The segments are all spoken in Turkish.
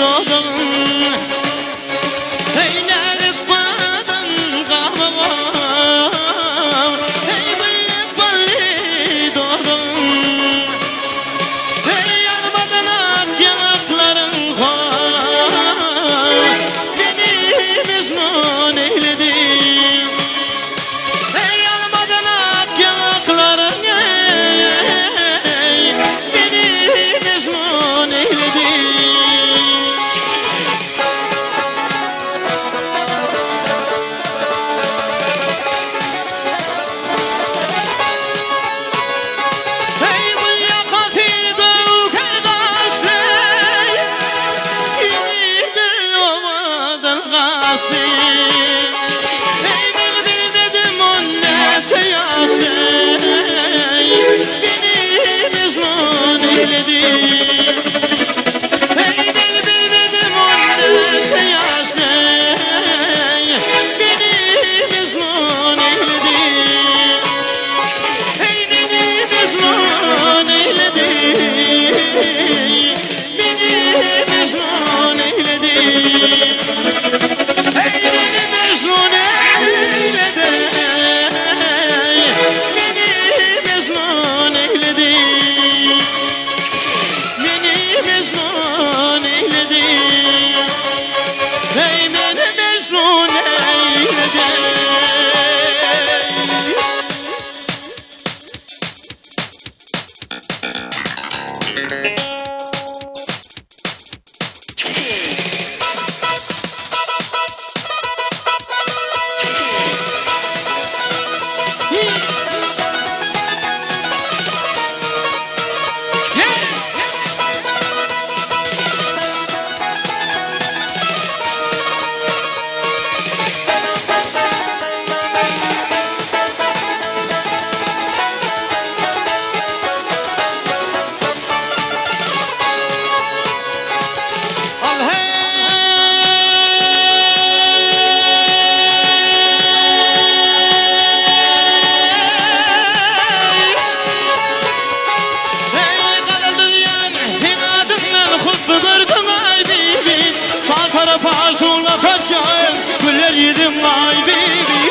doğdun. Eyledik badan kahvama, ey büyük bari doğdun. Ey yanmadan ak yanakların koy, beni mecnun eyledin. Ey yanmadan ak yanakların beni mecnun eyledin. Güller yedim ay bibi.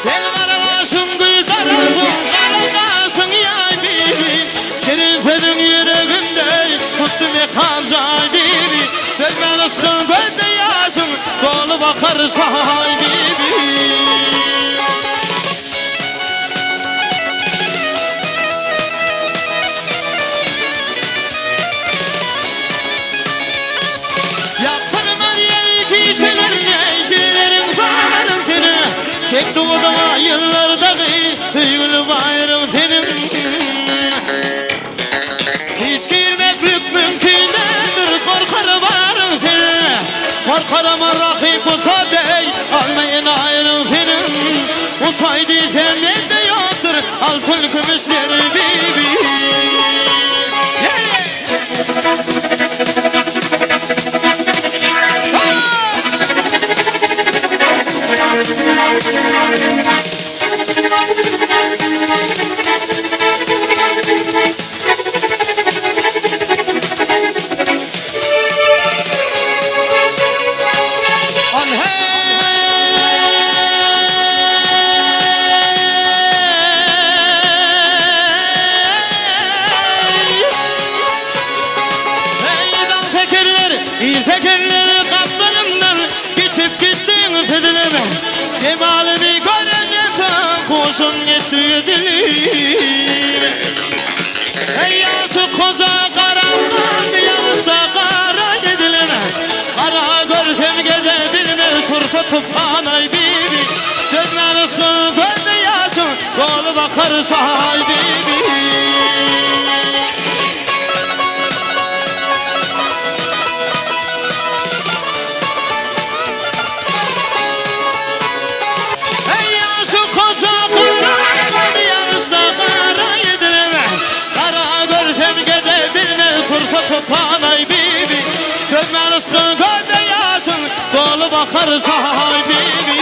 Sen karalasın gül tarafım, karalasın yay bibi. Senin senin yüreğimde tuttum yakan ay bibi. Vermen ıskın gözde yaşım, dolu bakar say bibi. Çekti o da yıllardaki hüyül bayrım tenim. Hiç girmek büyük mümkün değildir, korkar varım seni. Korkarım rakip olsa dey, almayın ayrım senin. Olsaydı senden de yoktur, altın gümüşleri bibi. Cemalini görünce kuşun gitti dilim. Ey yaşı koza karanlık yaşta kara dilim. Kara görsem gece birine turtup anay bibi. Gözler ıskın gözde yaşın dolu bakar say bibi. Panay bibi, gözler ıskın gözde yaşın, dolu bakar say bibi.